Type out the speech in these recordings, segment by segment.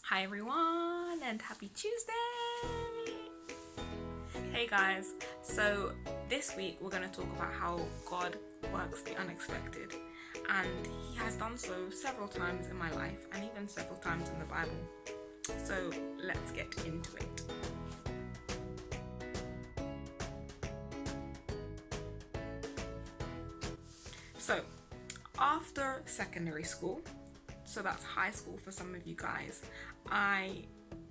Hi everyone and happy Tuesday! Hey guys, so this week we're going to talk about how God works the unexpected, and He has done so several times in my life and even several times in the Bible. So let's get into it. So after secondary school, so that's high school for some of you guys, I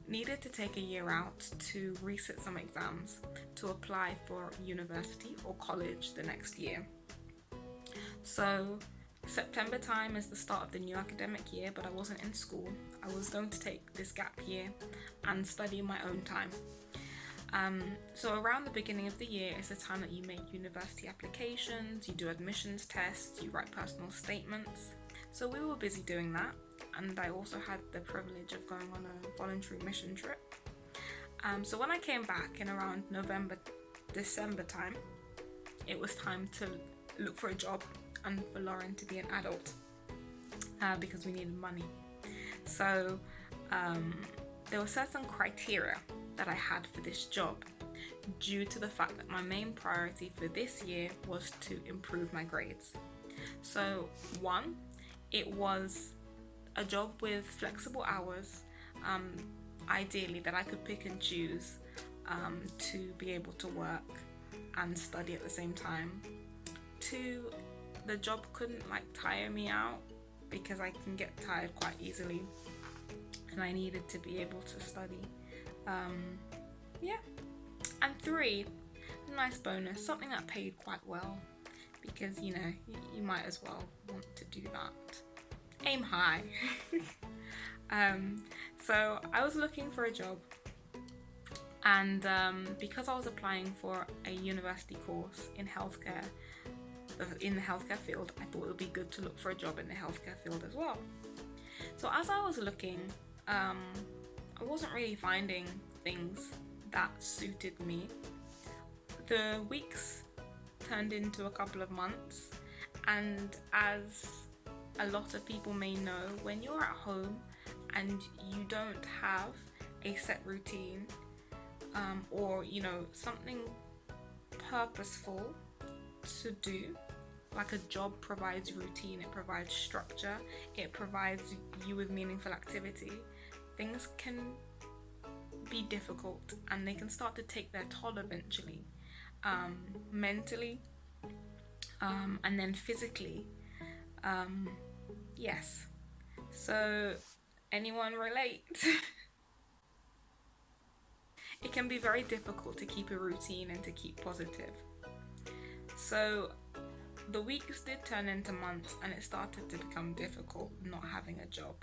needed to take a year out to resit some exams to apply for university or college the next year. So September time is the start of the new academic year, but I wasn't in school. I was going to take this gap year and study in my own time. So around the beginning of the year is the time that you make university applications, you do admissions tests, you write personal statements. So we were busy doing that, and I also had the privilege of going on a voluntary mission trip. So when I came back in around November, December time, it was time to look for a job and for Lauren to be an adult because we needed money. So there were certain criteria that I had for this job due to the fact that my main priority for this year was to improve my grades. So one, it was a job with flexible hours, ideally that I could pick and choose to be able to work and study at the same time. Two, the job couldn't tire me out because I can get tired quite easily, and I needed to be able to study. And three, a nice bonus, something that paid quite well, because you might as well want to do that. Aim high. So I was looking for a job, and because I was applying for a university course in healthcare, in the healthcare field, I thought it would be good to look for a job in the healthcare field as well. So as I was looking, I wasn't really finding things that suited me. The weeks turned into a couple of months, and as a lot of people may know, when you're at home and you don't have a set routine or something purposeful to do, like a job provides routine, it provides structure, it provides you with meaningful activity, things can be difficult and they can start to take their toll eventually, mentally and then physically. Yes, so anyone relate? It can be very difficult to keep a routine and to keep positive. So the weeks did turn into months, and it started to become difficult not having a job.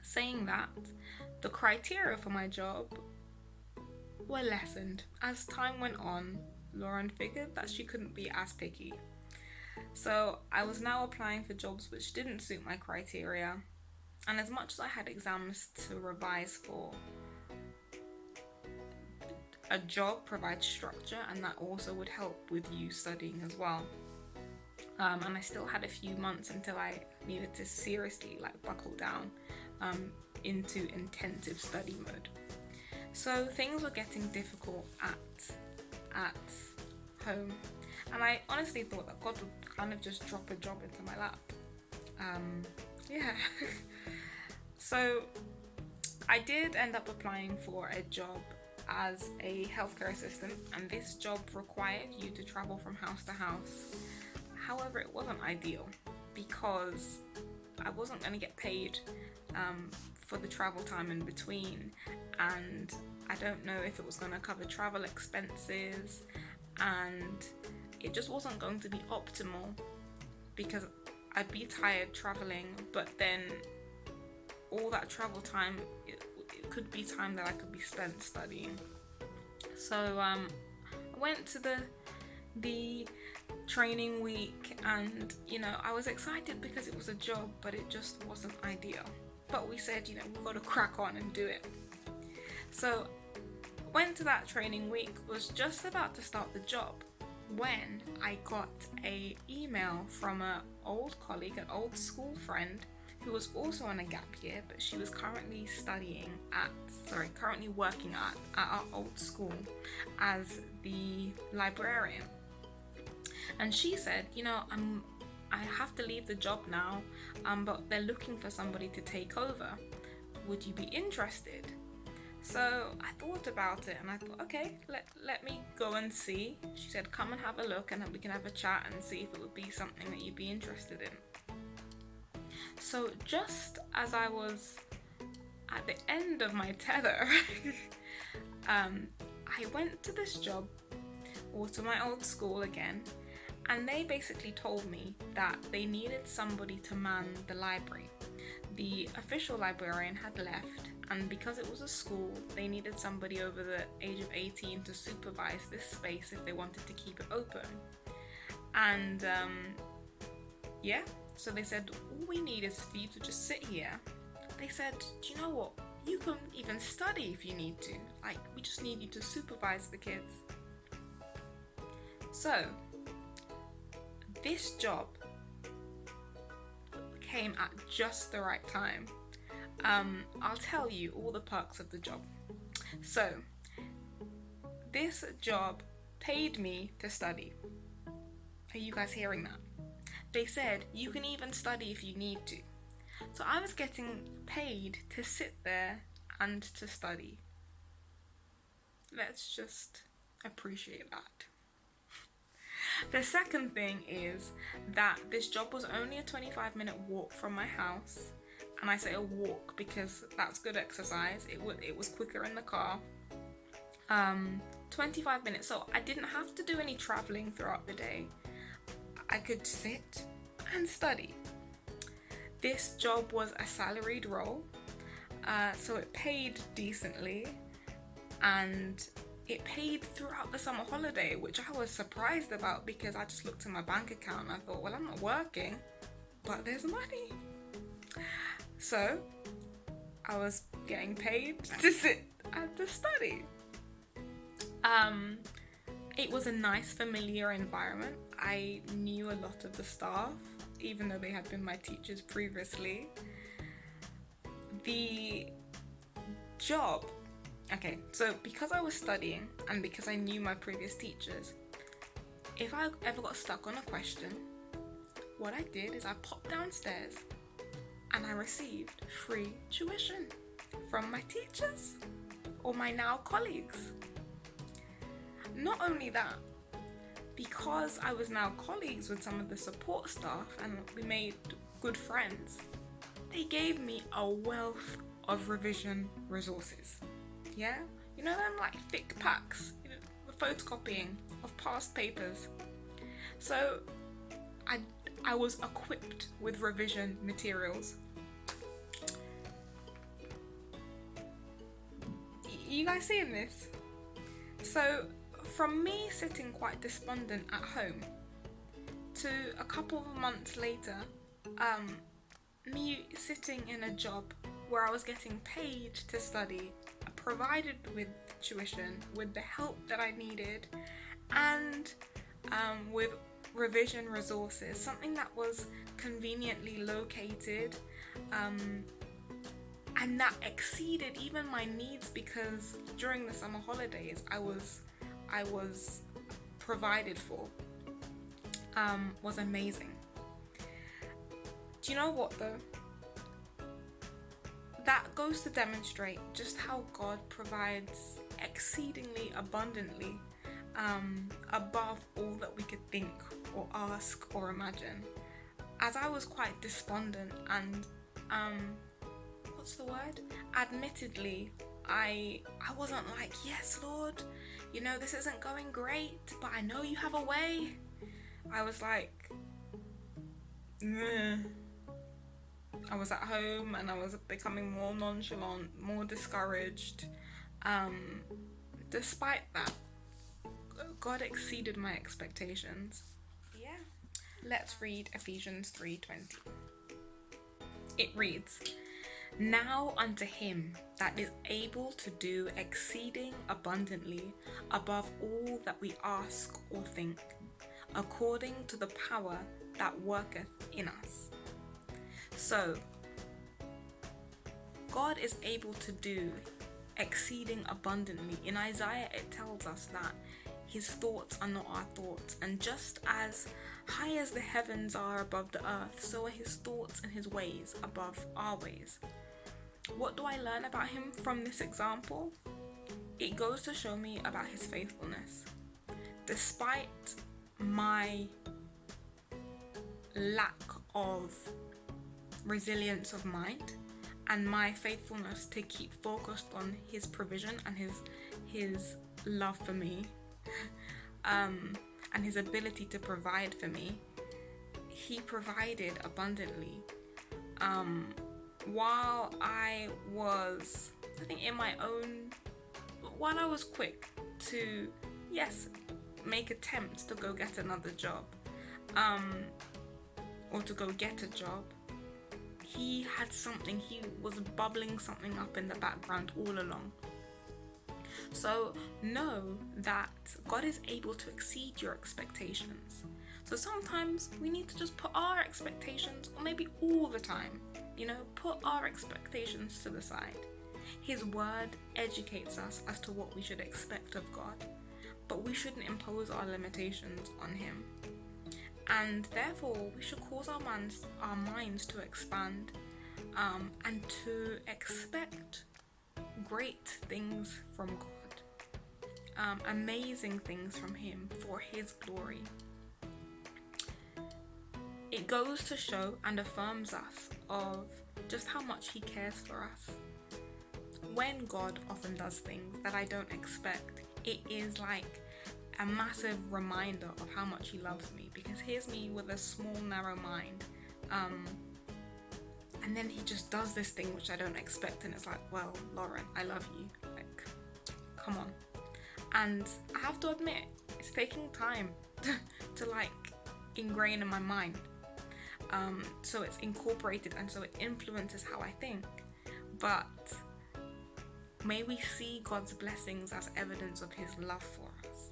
Saying that, the criteria for my job were lessened. As time went on, Lauren figured that she couldn't be as picky. So I was now applying for jobs which didn't suit my criteria, and as much as I had exams to revise for, a job provides structure, and that also would help with you studying as well. And I still had a few months until I needed to seriously buckle down into intensive study mode. So things were getting difficult at home, and I honestly thought that God would kind of just drop a job into my lap. So I did end up applying for a job as a healthcare assistant, and this job required you to travel from house to house. However, it wasn't ideal because I wasn't going to get paid for the travel time in between, and I don't know if it was going to cover travel expenses, and it just wasn't going to be optimal because I'd be tired traveling, but then all that travel time, it could be time that I could be spent studying. So I went to the training week, and I was excited because it was a job, but it just wasn't ideal. But we said, we've got to crack on and do it. So went to that training week, was just about to start the job when I got a email from an old colleague, an old school friend, who was also on a gap year, but she was currently currently working at our old school as the librarian. And she said, I have to leave the job now, but they're looking for somebody to take over. Would you be interested? So I thought about it and I thought, okay, let me go and see. She said, come and have a look and we can have a chat and see if it would be something that you'd be interested in. So just as I was at the end of my tether, I went to this job, or to my old school again, and they basically told me that they needed somebody to man the library. The official librarian had left, and because it was a school, they needed somebody over the age of 18 to supervise this space if they wanted to keep it open. And so they said, all we need is for you to just sit here. They said, do you know what? You can even study if you need to. We just need you to supervise the kids. So, this job came at just the right time. I'll tell you all the perks of the job. So, this job paid me to study. Are you guys hearing that? They said, you can even study if you need to. So I was getting paid to sit there and to study. Let's just appreciate that. The second thing is that this job was only a 25-minute walk from my house. And I say a walk because that's good exercise. It was quicker in the car. 25 minutes, so I didn't have to do any traveling throughout the day. I could sit and study. This job was a salaried role, so it paid decently, and it paid throughout the summer holiday, which I was surprised about because I just looked at my bank account and I thought, well, I'm not working, but there's money. So I was getting paid to sit and to study. It was a nice, familiar environment. I knew a lot of the staff, even though they had been my teachers previously. The job, so because I was studying and because I knew my previous teachers, if I ever got stuck on a question, what I did is I popped downstairs and I received free tuition from my teachers or my now colleagues. Not only that, because I was now colleagues with some of the support staff and we made good friends, they gave me a wealth of revision resources. Yeah? You know them thick packs, the photocopying of past papers. So I was equipped with revision materials. You guys seeing this? So from me sitting quite despondent at home to a couple of months later, me sitting in a job where I was getting paid to study, provided with tuition, with the help that I needed, and with revision resources, something that was conveniently located, and that exceeded even my needs because during the summer holidays I was provided for, was amazing. Do you know what though? That goes to demonstrate just how God provides exceedingly abundantly, above all that we could think or ask or imagine. As I was quite despondent and admittedly, I wasn't like, yes Lord, this isn't going great, but I know you have a way. I was like, meh. I was at home and I was becoming more nonchalant, more discouraged. Despite that, God exceeded my expectations. Yeah. Let's read Ephesians 3:20. It reads, "Now unto him that is able to do exceeding abundantly above all that we ask or think, according to the power that worketh in us." So, God is able to do exceeding abundantly. In Isaiah, it tells us that his thoughts are not our thoughts, and just as high as the heavens are above the earth, so are his thoughts and his ways above our ways. What do I learn about him from this example? It goes to show me about his faithfulness. Despite my lack of resilience of mind and my faithfulness to keep focused on his provision and his love for me, and his ability to provide for me, he provided abundantly. While I was, I think, while I was quick to, yes, make attempts to go get another job, or to go get a job, he had something, he was bubbling something up in the background all along. So know that God is able to exceed your expectations. So sometimes we need to just put our expectations, or maybe all the time, put our expectations to the side. His word educates us as to what we should expect of God, but we shouldn't impose our limitations on him. And therefore, we should cause our minds to expand, and to expect great things from God, amazing things from him for his glory. It goes to show and affirms us of just how much he cares for us. When God often does things that I don't expect, it is like a massive reminder of how much he loves me, because here's me with a small, narrow mind, and then he just does this thing which I don't expect, and it's like, well, Lauren, I love you, like, come on. And I have to admit, it's taking time to like ingrain in my mind, so it's incorporated, and so it influences how I think. But may we see God's blessings as evidence of his love for us.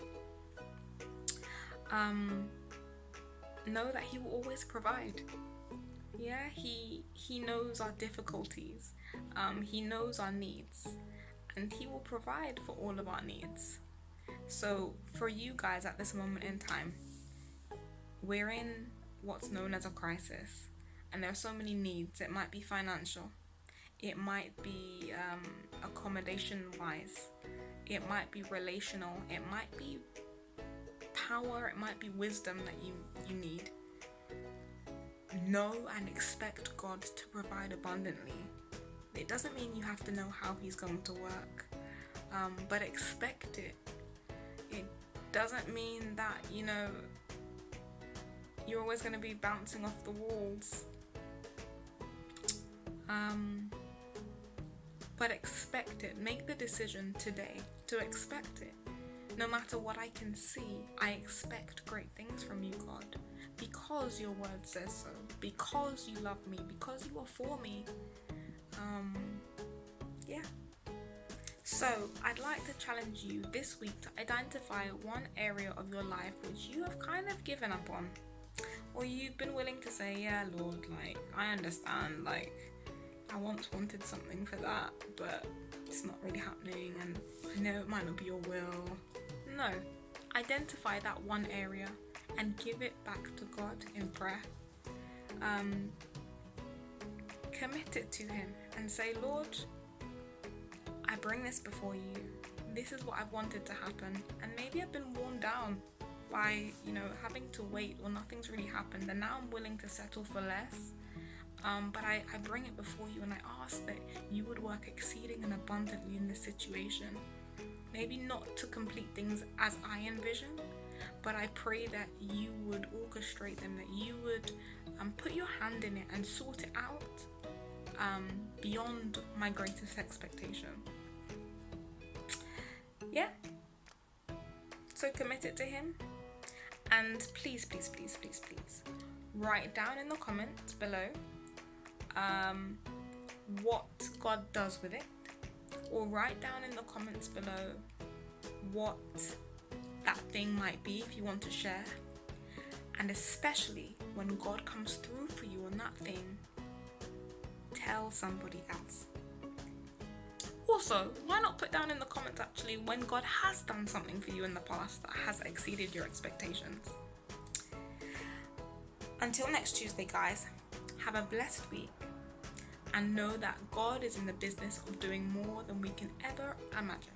Know that he will always provide. Yeah, he knows our difficulties, he knows our needs, and he will provide for all of our needs. So for you guys at this moment in time, we're in what's known as a crisis, and there are so many needs. It might be financial, it might be accommodation wise, it might be relational, it might be power, it might be wisdom that you need. Know and expect God to provide abundantly. It doesn't mean you have to know how he's going to work, but expect it. It doesn't mean that you're always going to be bouncing off the walls, but expect it. Make the decision today to expect it. No matter what I can see, I expect great things from you, God, because your word says so, because you love me, because you are for me. Yeah. So I'd like to challenge you this week to identify one area of your life which you have kind of given up on, or you've been willing to say, yeah, Lord, like, I understand, like, I once wanted something for that, but it's not really happening, and I know it might not be your will. No, identify that one area and give it back to God in prayer. Commit it to him and say, Lord, I bring this before you. This is what I've wanted to happen, and maybe I've been worn down by having to wait or nothing's really happened, and now I'm willing to settle for less. But I bring it before you, and I ask that you would work exceeding and abundantly in this situation. Maybe not to complete things as I envision, but I pray that you would orchestrate them, that you would put your hand in it and sort it out beyond my greatest expectation. Yeah. So commit it to him, and please write down in the comments below what God does with it, or write down in the comments below what that thing might be if you want to share. And especially when God comes through for you on that thing, tell somebody else. Also, why not put down in the comments actually when God has done something for you in the past that has exceeded your expectations. Until next Tuesday, guys, have a blessed week and know that God is in the business of doing more than we can ever imagine.